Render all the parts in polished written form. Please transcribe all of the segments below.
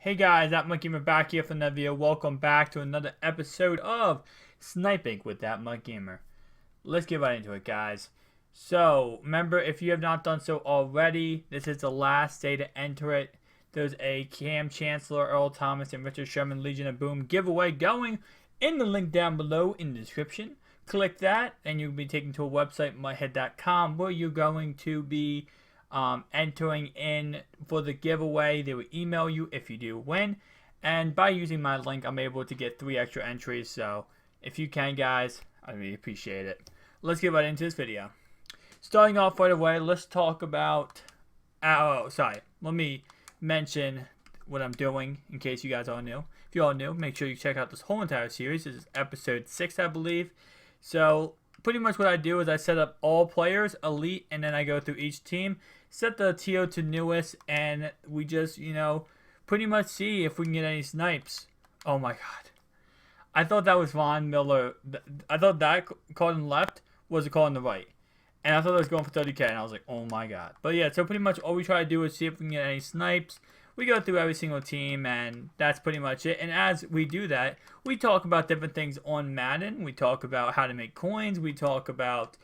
Hey guys, ThatMUTGamer back here for another video. Welcome back to another episode of Sniping with ThatMUTGamer. Let's get right into it, guys. So, remember, if you have not done so already, this is the last day to enter it. There's a Cam Chancellor, Earl Thomas, and Richard Sherman Legion of Boom giveaway going in the link down below in the description. Click that, and you'll be taken to a website, MUThead.com, where you're going to be entering in for the giveaway. They will email you if you do win, and by using my link I'm able to get 3 extra entries. So if you can, guys, I really appreciate it. Let's get right into this video. Starting off right away, let's talk about let me mention what I'm doing in case you guys are new. If you're all new, make sure you check out this whole entire series. This is episode 6, I believe. So pretty much what I do is I set up all players, elite, and then I go through each team, set the TO to newest, and we just, pretty much see if we can get any snipes. Oh my god. I thought that was Von Miller. I thought that call on the left was a call on the right. And I thought it was going for 30k, and I was like, oh my god. But yeah, so pretty much all we try to do is see if we can get any snipes. We go through every single team, and that's pretty much it. And as we do that, we talk about different things on Madden. We talk about how to make coins. We talk about,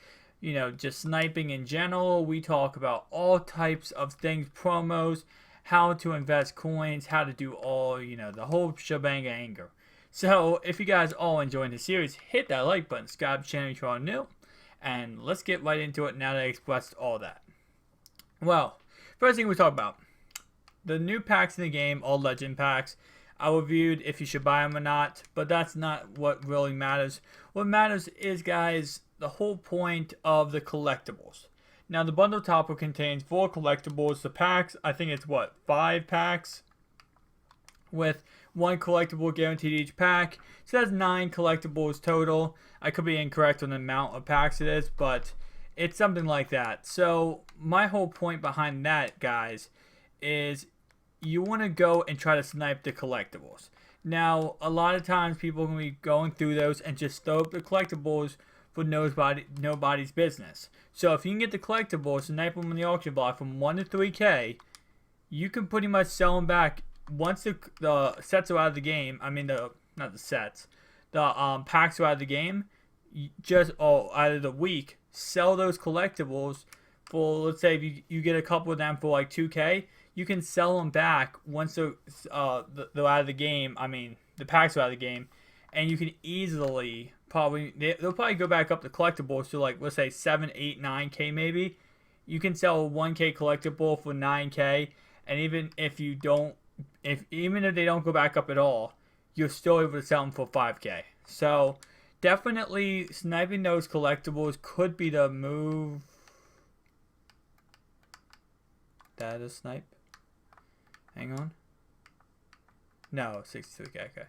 just sniping in general. We talk about all types of things, promos, how to invest coins, how to do all, the whole shebang anger. So if you guys all enjoying the series, hit that like button, subscribe to the channel if you are new, and let's get right into it now that I expressed all that. Well, first thing we talk about, the new packs in the game, all legend packs. I reviewed if you should buy them or not, but that's not what really matters. What matters is, guys, the whole point of the collectibles. Now, the bundle topper contains 4 collectibles. The packs, I think it's 5 packs with 1 collectible guaranteed each pack. So that's 9 collectibles total. I could be incorrect on the amount of packs it is, but it's something like that. So my whole point behind that, guys, is you want to go and try to snipe the collectibles. Now, a lot of times people are going to be going through those and just throw up the collectibles for nobody's business. So if you can get the collectibles, snipe them in the auction block from 1 to 3k, you can pretty much sell them back once the sets are out of the game. I mean, not the sets, the packs are out of the game. Out of the week, sell those collectibles for, let's say, if you get a couple of them for like 2k, you can sell them back once they're out of the game. I mean, the packs are out of the game, and you can easily they'll probably go back up the collectibles to, like, let's say 7, 8, 9k maybe. You can sell a 1k collectible for 9k, and even if they don't go back up at all, you're still able to sell them for 5k. So definitely sniping those collectibles could be the move. That is snipe. Hang on. No, 63k. Okay.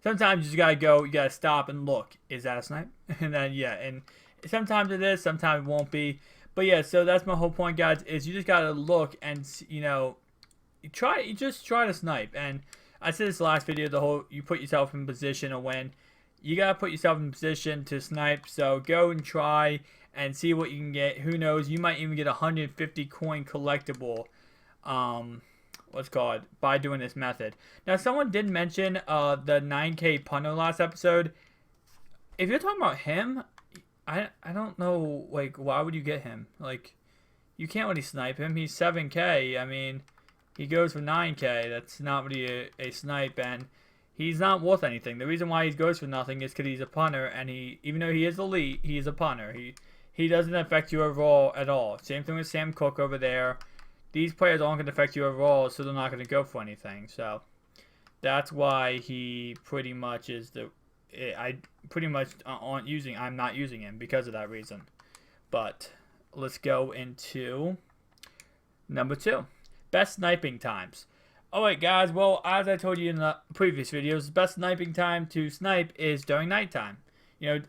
Sometimes you just gotta go. You gotta stop and look. Is that a snipe? And then and sometimes it is. Sometimes it won't be. But yeah, so that's my whole point, guys. Is you just gotta look and try to snipe. And I said this last video. You put yourself in position to win. You gotta put yourself in position to snipe. So go and try and see what you can get. Who knows? You might even get a 150 coin collectible. By doing this method. Now, someone did mention the 9k punter last episode. If you're talking about him, I don't know, like, why would you get him? Like, you can't really snipe him. He's 7k. I mean, he goes for 9k. That's not really a snipe, and he's not worth anything. The reason why he goes for nothing is because he's a punter, and even though he is elite, he is a punter. He doesn't affect you overall at all. Same thing with Sam Cook over there. These players aren't going to affect you overall, so they're not going to go for anything. So that's why he pretty much is I'm not using him because of that reason. But let's go into number 2. Best sniping times. Alright, guys, well, as I told you in the previous videos, the best sniping time to snipe is during nighttime. During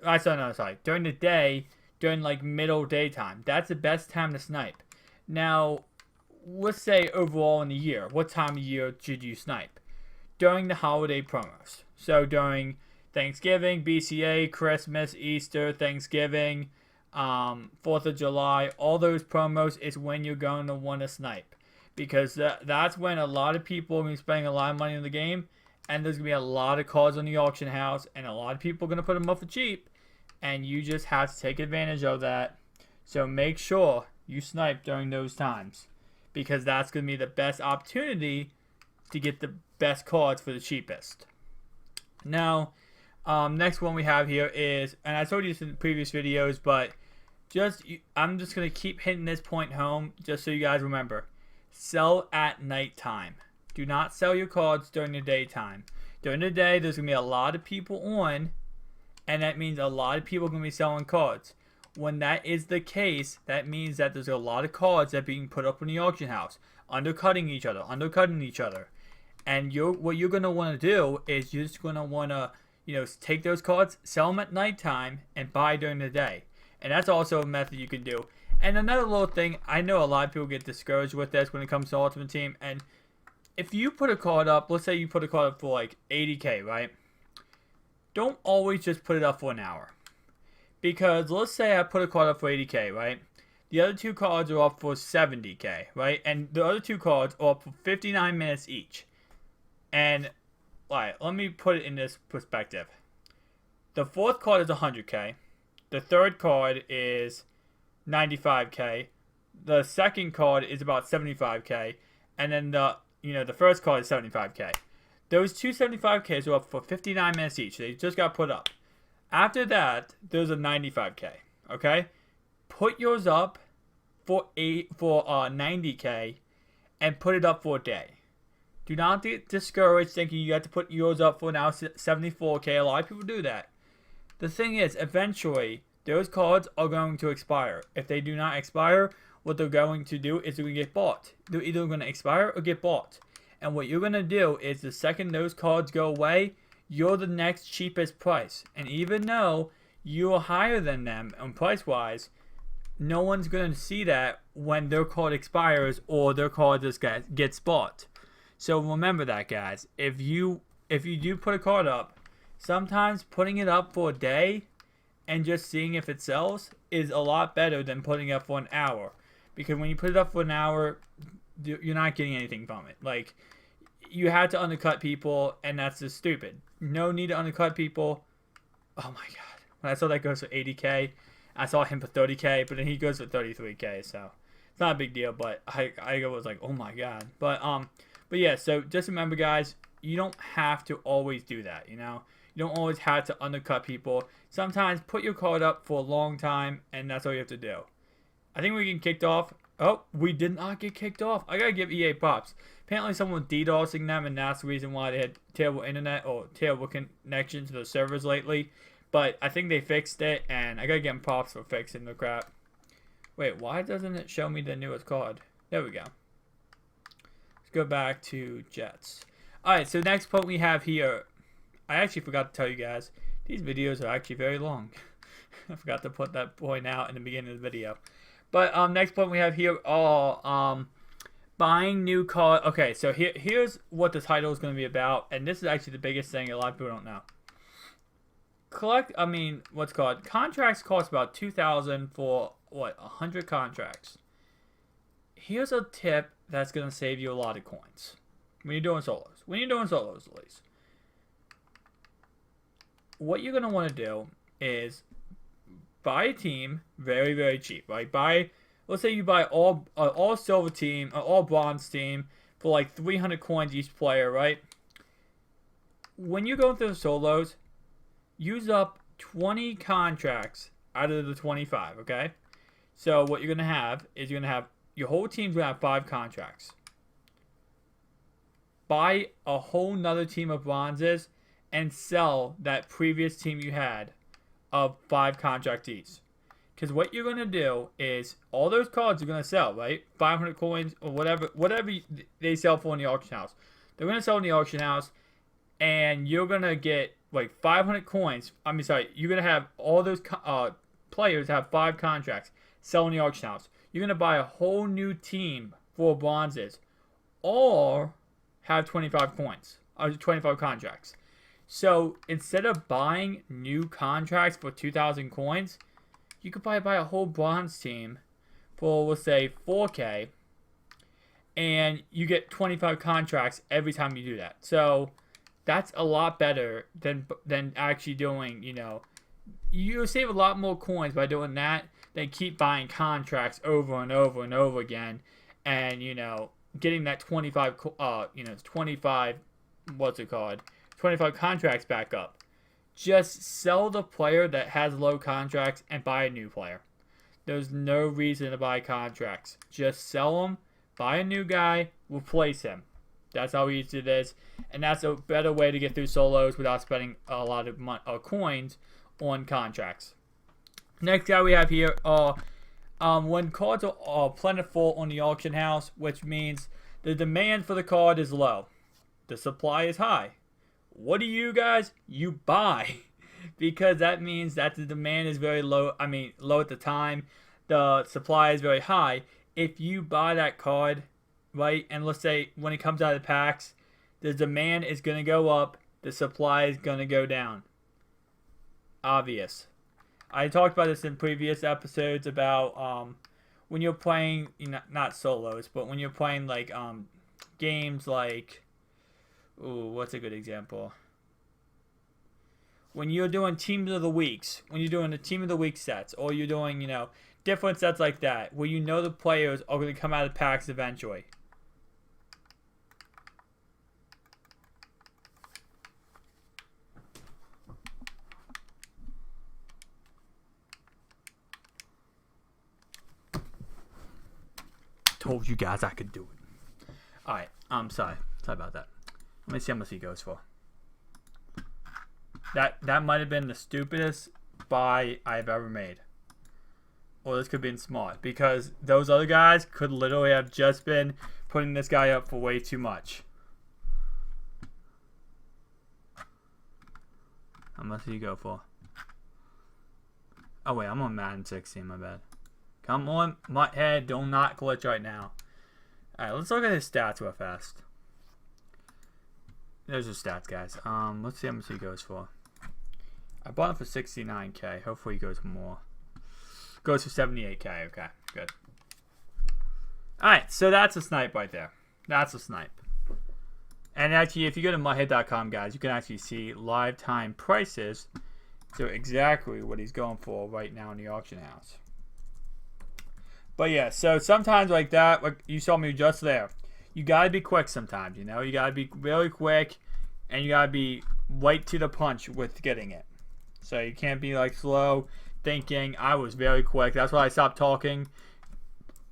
the day, during like middle daytime. That's the best time to snipe. Now, let's say overall in the year, what time of year should you snipe? During the holiday promos. So during Thanksgiving, BCA, Christmas, Easter, Thanksgiving, 4th of July, all those promos is when you're going to want to snipe. because that's when a lot of people are going to be spending a lot of money on the game, and there's going to be a lot of cards on the auction house, and a lot of people are going to put them up for cheap, and you just have to take advantage of that. So make sure you snipe during those times, because that's going to be the best opportunity to get the best cards for the cheapest. Now, next one we have here is, and I told you this in previous videos, but I'm just going to keep hitting this point home just so you guys remember. Sell at nighttime. Do not sell your cards during the daytime. During the day, there's going to be a lot of people on, and that means a lot of people are going to be selling cards. When that is the case, that means that there's a lot of cards that are being put up in the auction house, undercutting each other. And what you're going to want to do is you're just going to want to, take those cards, sell them at nighttime, and buy during the day. And that's also a method you can do. And another little thing, I know a lot of people get discouraged with this when it comes to Ultimate Team. And if you put a card up, let's say you put a card up for like 80K, right? Don't always just put it up for an hour. Because let's say I put a card up for 80K, right? The other two cards are up for 70K, right? And the other two cards are up for 59 minutes each. And, alright, let me put it in this perspective. The fourth card is 100K. The third card is 95K. The second card is about 75K. And then the first card is 75K. Those two 75Ks are up for 59 minutes each. They just got put up. After that, there's a 95K. Okay? Put yours up for 90K and put it up for a day. Do not get discouraged thinking you have to put yours up for now 74K. A lot of people do that. The thing is, eventually, those cards are going to expire. If they do not expire, what they're going to do is they're going to get bought. They're either going to expire or get bought. And what you're going to do is the second those cards go away, you're the next cheapest price. And even though you're higher than them on price-wise, no one's going to see that when their card expires or their card just gets bought. So remember that, guys. If you do put a card up, sometimes putting it up for a day and just seeing if it sells is a lot better than putting it up for an hour. Because when you put it up for an hour, you're not getting anything from it. Like, you had to undercut people, and that's just stupid. No need to undercut people. Oh my god. When I saw that goes for 80K, I saw him for 30K, but then he goes for 33K, so it's not a big deal, but I was like, oh my god. But yeah, so just remember, guys, you don't have to always do that, You don't always have to undercut people. Sometimes put your card up for a long time, and that's all you have to do. I think we're getting kicked off. Oh, we did not get kicked off. I gotta give EA props. Apparently someone was DDoSing them, and that's the reason why they had terrible internet or terrible connection to the servers lately. But I think they fixed it, and I gotta give them props for fixing the crap. Wait, why doesn't it show me the newest card? There we go. Let's go back to Jets. Alright, so next point we have here. I actually forgot to tell you guys, these videos are actually very long. I forgot to put that point out in the beginning of the video. But next point we have here are buying new cards. Okay, so here's what the title is going to be about, and this is actually the biggest thing a lot of people don't know. Contracts cost about $2,000 for 100 contracts. Here's a tip that's going to save you a lot of coins when you're doing solos. At least. What you're going to want to do is buy a team very, very cheap, right? Let's say you buy all silver team, all bronze team for like 300 coins each player, right? When you're going through the solos, use up 20 contracts out of the 25, okay? So what you're going to have is your whole team's going to have 5 contracts. Buy a whole nother team of bronzes and sell that previous team you had of 5 contractees. Because what you're going to do is all those cards are going to sell, right? 500 coins or whatever they sell for in the auction house. They're going to sell in the auction house, and you're going to get like 500 coins. You're going to have all those players have 5 contracts sell in the auction house. You're going to buy a whole new team for bronzes or have 25 coins or 25 contracts. So instead of buying new contracts for 2,000 coins, you could probably buy a whole bronze team for, let's say, 4K. and you get 25 contracts every time you do that. So that's a lot better than actually doing, you save a lot more coins by doing that than keep buying contracts over and over and over again, and getting that 25 25 what's it called 25 contracts back up. Just sell the player that has low contracts and buy a new player. There's no reason to buy contracts. Just sell them, buy a new guy, replace him. That's how easy it is, and that's a better way to get through solos without spending a lot of coins on contracts. Next guy we have here when cards are plentiful on the auction house, which means the demand for the card is low, the supply is high. What do you guys? You buy, because that means that the demand is very low. Low at the time. The supply is very high. If you buy that card, right, and let's say when it comes out of the packs, the demand is going to go up, the supply is going to go down. Obvious. I talked about this in previous episodes about when you're playing, not solos, but when you're playing like games like, what's a good example? When you're doing teams of the weeks, when you're doing the team of the week sets, or you're doing, different sets like that, where the players are going to come out of packs eventually. Told you guys I could do it. Alright, I'm sorry. Sorry about that. Let me see how much he goes for. That might have been the stupidest buy I've ever made. Or this could have been smart, because those other guys could literally have just been putting this guy up for way too much. How much do you go for? Oh wait, I'm on Madden 16, my bad. Come on, MUT, do not glitch right now. Alright, let's look at his stats real fast. There's his stats, guys. Let's see how much he goes for. I bought him for 69k. Hopefully he goes for more. Goes for 78k. Okay, good. Alright, so that's a snipe right there. That's a snipe. And actually, if you go to MUTGamer.com, guys, you can actually see live time prices to exactly what he's going for right now in the auction house. But yeah, so sometimes like that, like you saw me just there, you gotta be quick sometimes, you gotta be really quick, and you gotta be right to the punch with getting it. So you can't be like slow thinking. I was very quick. That's why I stopped talking,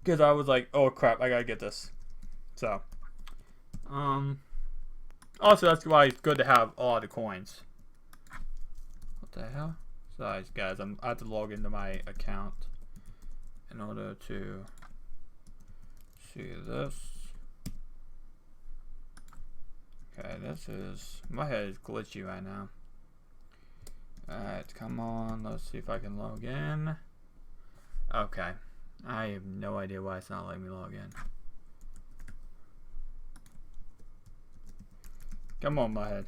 because I was like, oh crap, I gotta get this. So, also that's why it's good to have all the coins. What the hell? Sorry guys, I have to log into my account in order to see this. Okay, my head is glitchy right now. Alright, come on, let's see if I can log in. Okay, I have no idea why it's not letting me log in. Come on, my head.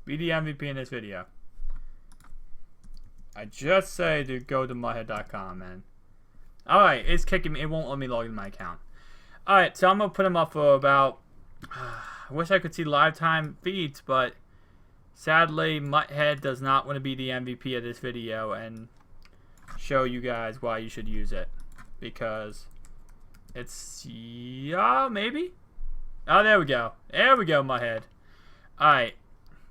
Be the MVP in this video. I just say to go to MUTGamer.com, man. Alright, it's kicking me. It won't let me log into my account. Alright, so I'm going to put him up for about... I wish I could see live time feeds, but sadly, MUT does not want to be the MVP of this video and show you guys why you should use it. Because it's... yeah, maybe? Oh, there we go. There we go, MUT. Alright,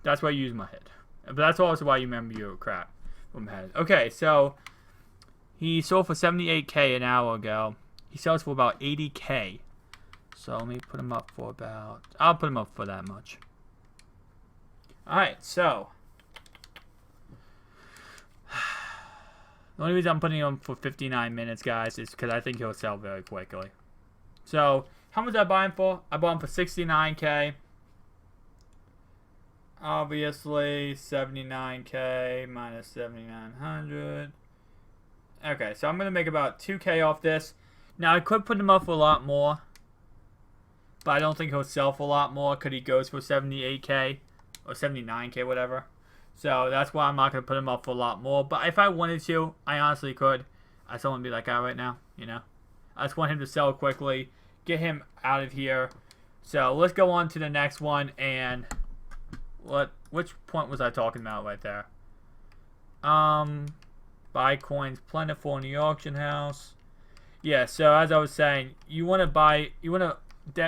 that's why you use MUT. But that's also why you remember your crap from MUT. Okay, so... he sold for 78k an hour ago. He sells for about 80k. So let me put him up for about... I'll put him up for that much. Alright, so... the only reason I'm putting him for 59 minutes, guys, is because I think he'll sell very quickly. So, how much did I buy him for? I bought him for 69k. Obviously, 79k minus 7,900. Okay, so I'm going to make about 2k off this. Now, I could put him up for a lot more, but I don't think he'll sell for a lot more because he goes for 78k or 79k, whatever. So that's why I'm not going to put him up for a lot more. But if I wanted to, I honestly could. I just don't want to be that guy right now, I just want him to sell quickly, get him out of here. So let's go on to the next one. And which point was I talking about right there? Buy coins plentiful in the auction house. Yeah, so as I was saying, you want to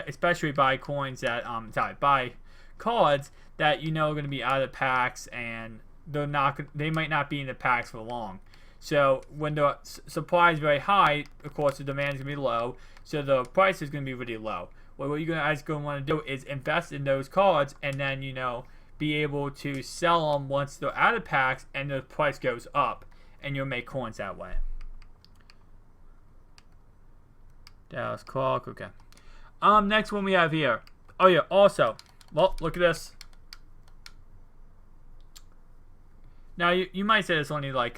especially buy coins that buy cards that you know are going to be out of packs, and they might not be in the packs for long. So when the supply is very high, of course the demand is going to be low, so the price is going to be really low. Well, what you're guys going to want to do is invest in those cards, and then be able to sell them once they're out of packs and the price goes up, and you'll make coins that way. Dallas Clark, okay. Next one we have here. Oh yeah, also, well, look at this. Now you might say it's only like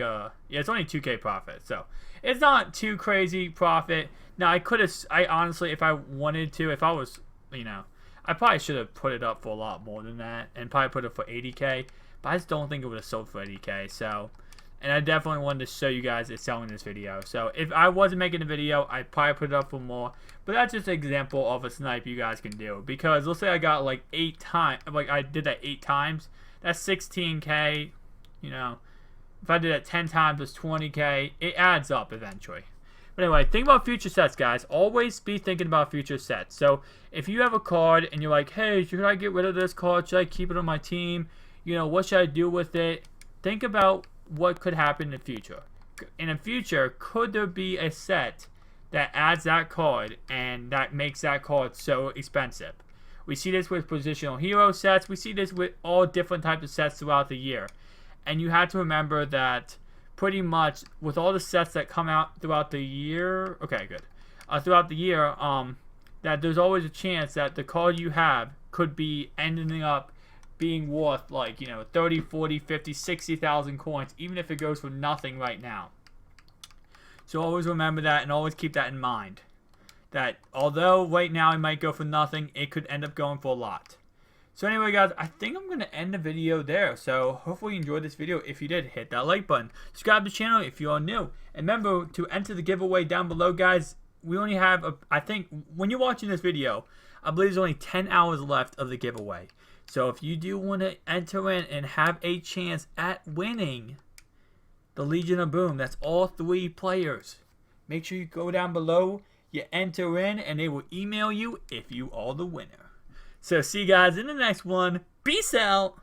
it's only 2K profit, so it's not too crazy profit. Now I honestly, if I wanted to, if I was, I probably should have put it up for a lot more than that, and probably put it for 80K. But I just don't think it would have sold for 80K. So, and I definitely wanted to show you guys it's selling this video. So if I wasn't making a video, I'd probably put it up for more. But that's just an example of a snipe you guys can do. Because let's say I got like 8 times, like I did that 8 times, that's 16K. If I did it 10 times, it's 20K. It adds up eventually. But anyway, think about future sets, guys. Always be thinking about future sets. So if you have a card and you're like, hey, should I get rid of this card? Should I keep it on my team? What should I do with it? Think about what could happen in the future. In the future, could there be a set that adds that card and that makes that card so expensive? We see this with positional hero sets. We see this with all different types of sets throughout the year. And you have to remember that pretty much with all the sets that come out throughout the year, throughout the year, that there's always a chance that the card you have could be ending up being worth like 30, 40, 50, 60,000 coins, even if it goes for nothing right now. So always remember that, and always keep that in mind, that although right now it might go for nothing, it could end up going for a lot. So anyway, guys, I think I'm going to end the video there. So hopefully you enjoyed this video. If you did, hit that like button. Subscribe to the channel if you are new. And remember to enter the giveaway down below, guys. We only have, I think, when you're watching this video, I believe there's only 10 hours left of the giveaway. So if you do want to enter in and have a chance at winning the Legion of Boom, that's all 3 players. Make sure you go down below, you enter in, and they will email you if you are the winner. So see you guys in the next one. Peace out.